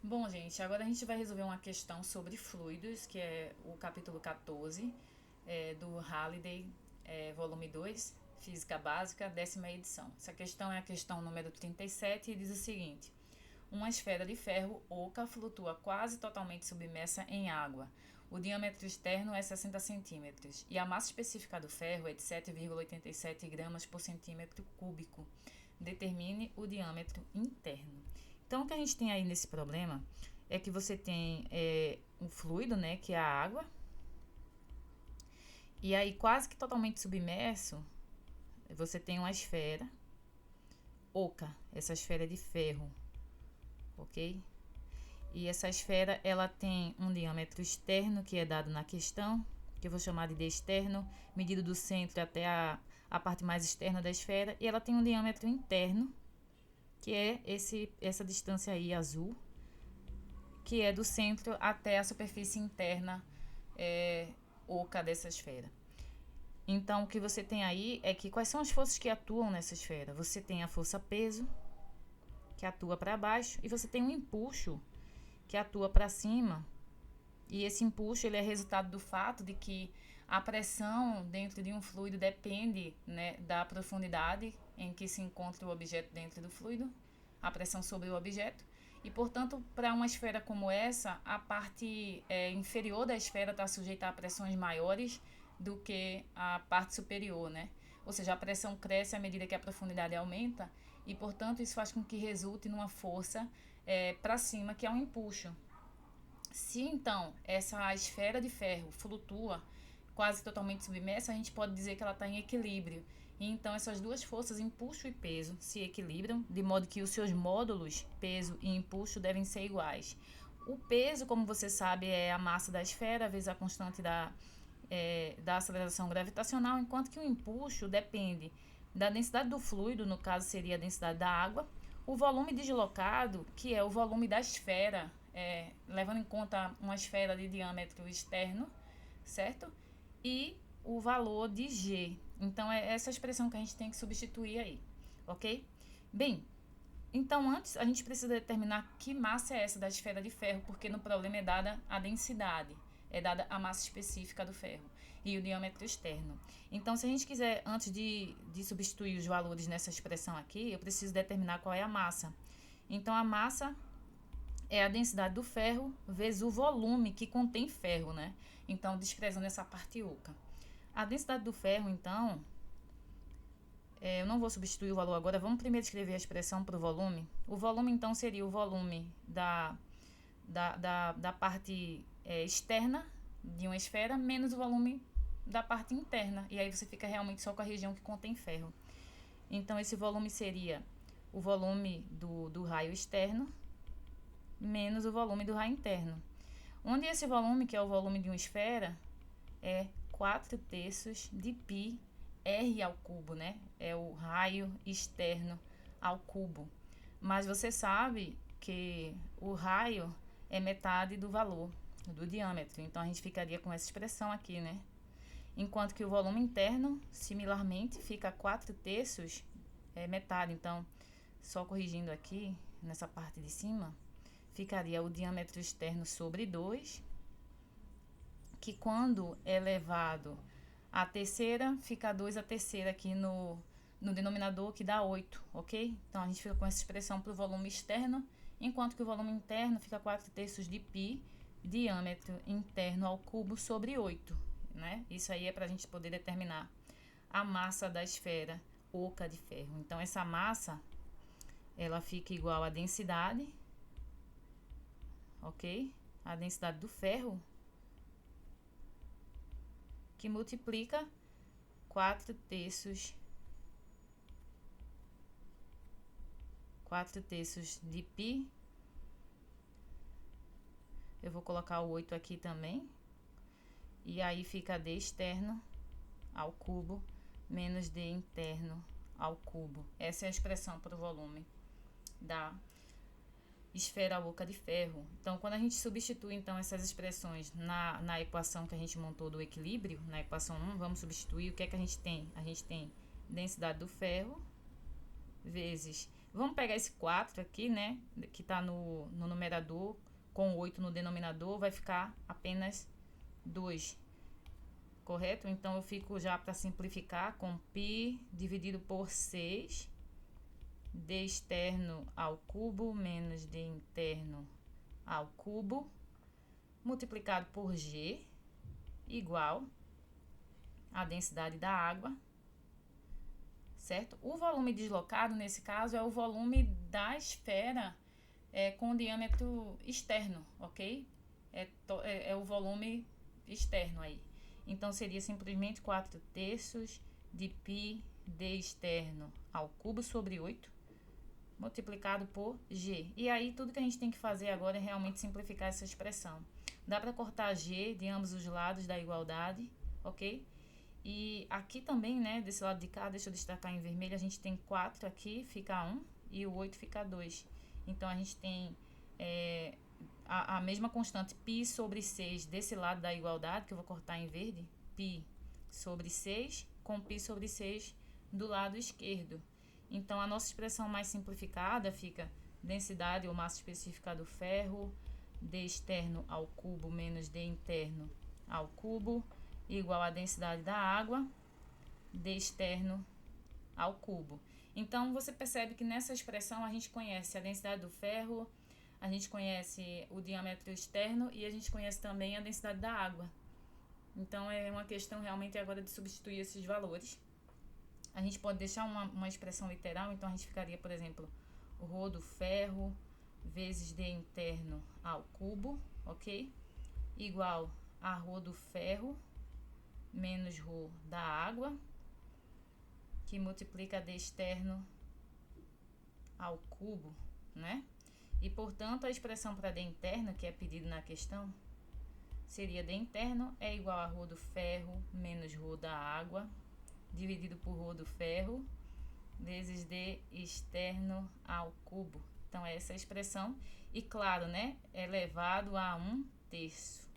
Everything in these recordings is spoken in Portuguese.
Bom, gente, agora a gente vai resolver uma questão sobre fluidos, que é o capítulo 14 do Halliday, volume 2, Física Básica, 10ª edição. Essa questão é a questão número 37 e diz o seguinte: uma esfera de ferro oca flutua quase totalmente submersa em água. O diâmetro externo é 60 centímetros e a massa específica do ferro é de 7,87 gramas por centímetro cúbico. Determine o diâmetro interno. Então, o que a gente tem aí nesse problema é que você tem um fluido, né, que é a água, e aí quase que totalmente submerso, você tem uma esfera oca, essa esfera é de ferro, ok? E essa esfera, ela tem um diâmetro externo, que é dado na questão, que eu vou chamar de D externo, medido do centro até a parte mais externa da esfera, e ela tem um diâmetro interno, que é essa distância aí azul, que é do centro até a superfície interna oca dessa esfera. Então, o que você tem aí é que quais são as forças que atuam nessa esfera? Você tem a força peso, que atua para baixo, e você tem um empuxo, que atua para cima. E esse empuxo ele é resultado do fato de que a pressão dentro de um fluido depende, né, da profundidade em que se encontra o objeto dentro do fluido, a pressão sobre o objeto. E, portanto, para uma esfera como essa, a parte inferior da esfera está sujeita a pressões maiores do que a parte superior, né? Ou seja, a pressão cresce à medida que a profundidade aumenta e, portanto, isso faz com que resulte numa força para cima, que é um empuxo. Se então essa esfera de ferro flutua quase totalmente submersa, a gente pode dizer que ela está em equilíbrio. E então essas duas forças, impulso e peso, se equilibram, de modo que os seus módulos, peso e impulso, devem ser iguais. O peso, como você sabe, é a massa da esfera vezes a constante da aceleração gravitacional, enquanto que o impulso depende da densidade do fluido, no caso seria a densidade da água, o volume deslocado, que é o volume da esfera, levando em conta uma esfera de diâmetro externo, certo? E o valor de G. Então, é essa expressão que a gente tem que substituir aí, ok? Bem, então antes a gente precisa determinar que massa é essa da esfera de ferro, porque no problema é dada a densidade, é dada a massa específica do ferro e o diâmetro externo. Então, se a gente quiser, antes de substituir os valores nessa expressão aqui, eu preciso determinar qual é a massa. Então, a massa é a densidade do ferro vezes o volume que contém ferro, né? Então, desprezando essa parte oca. A densidade do ferro, então, eu não vou substituir o valor agora, vamos primeiro escrever a expressão para o volume. O volume, então, seria o volume da parte externa de uma esfera menos o volume da parte interna. E aí você fica realmente só com a região que contém ferro. Então, esse volume seria o volume do raio externo menos o volume do raio interno. Onde esse volume, que é o volume de uma esfera, é 4 terços de π r ao cubo, né? É o raio externo ao cubo. Mas você sabe que o raio é metade do valor do diâmetro. Então a gente ficaria com essa expressão aqui, né? Enquanto que o volume interno, similarmente, fica 4 terços, é metade. Então, só corrigindo aqui, nessa parte de cima, ficaria o diâmetro externo sobre 2, que quando é elevado à terceira, fica 2 a terceira aqui no denominador, que dá 8, ok? Então, a gente fica com essa expressão para o volume externo, enquanto que o volume interno fica 4 terços de π, diâmetro interno ao cubo sobre 8, né? Isso aí é para a gente poder determinar a massa da esfera oca de ferro. Então, essa massa, ela fica igual à densidade, ok? A densidade do ferro, que multiplica 4 terços 4 terços de π. Eu vou colocar o 8 aqui também. E aí fica D externo ao cubo menos D interno ao cubo. Essa é a expressão para o volume da esfera oca de ferro. Então, quando a gente substitui então essas expressões na equação que a gente montou do equilíbrio, na equação 1, vamos substituir, o que é que a gente tem? A gente tem densidade do ferro vezes Vamos pegar esse 4 aqui, né? Que tá no numerador, com 8 no denominador, vai ficar apenas 2. Correto? Então, eu fico já para simplificar com π dividido por 6, d externo ao cubo menos d interno ao cubo, multiplicado por g, igual a densidade da água, certo? O volume deslocado, nesse caso, é o volume da esfera com diâmetro externo, ok? É o volume externo aí. Então, seria simplesmente 4/3 de π d externo ao cubo sobre 8, multiplicado por g. E aí, tudo que a gente tem que fazer agora é realmente simplificar essa expressão. Dá para cortar g de ambos os lados da igualdade, ok? E aqui também, né, desse lado de cá, deixa eu destacar em vermelho, a gente tem 4 aqui, fica 1, e o 8 fica 2. Então, a gente tem a mesma constante π sobre 6 desse lado da igualdade, que eu vou cortar em verde, π sobre 6, com π sobre 6 do lado esquerdo. Então, a nossa expressão mais simplificada fica densidade ou massa específica do ferro, d externo ao cubo menos d interno ao cubo, igual a densidade da água, d externo ao cubo. Então, você percebe que nessa expressão a gente conhece a densidade do ferro, a gente conhece o diâmetro externo e a gente conhece também a densidade da água. Então, é uma questão realmente agora de substituir esses valores. A gente pode deixar uma expressão literal, então a gente ficaria, por exemplo, ρ do ferro vezes d interno ao cubo, ok? Igual a ρ do ferro menos ρ da água, que multiplica d externo ao cubo, né? E, portanto, a expressão para d interno, que é pedido na questão, seria d interno é igual a ρ do ferro menos ρ da água, dividido por ρ do ferro, vezes d externo ao cubo. Então, essa é a expressão. E, claro, né, elevado a 1/3.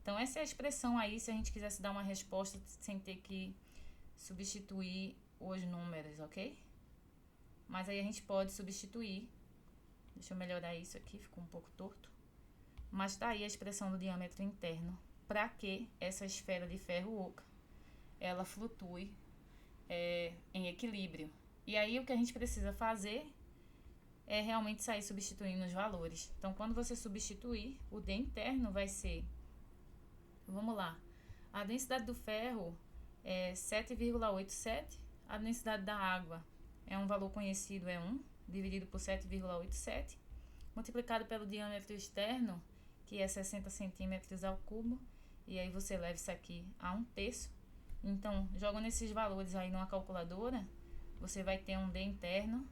Então, essa é a expressão aí, se a gente quisesse dar uma resposta sem ter que substituir os números, ok? Mas aí a gente pode substituir. Deixa eu melhorar isso aqui, ficou um pouco torto. Mas tá aí a expressão do diâmetro interno, para que essa esfera de ferro oca, ela flutue em equilíbrio. E aí o que a gente precisa fazer é realmente sair substituindo os valores. Então, quando você substituir, o d interno vai ser, vamos lá, a densidade do ferro é 7,87, a densidade da água é um valor conhecido, é 1, dividido por 7,87, multiplicado pelo diâmetro externo, que é 60 centímetros ao cubo, e aí você leva isso aqui a 1/3. Então, jogando esses valores aí numa calculadora, você vai ter um d interno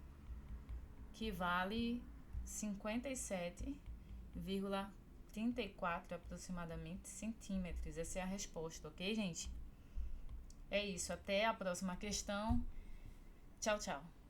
que vale 57,34 aproximadamente centímetros. Essa é a resposta, ok, gente? É isso, até a próxima questão. Tchau, tchau.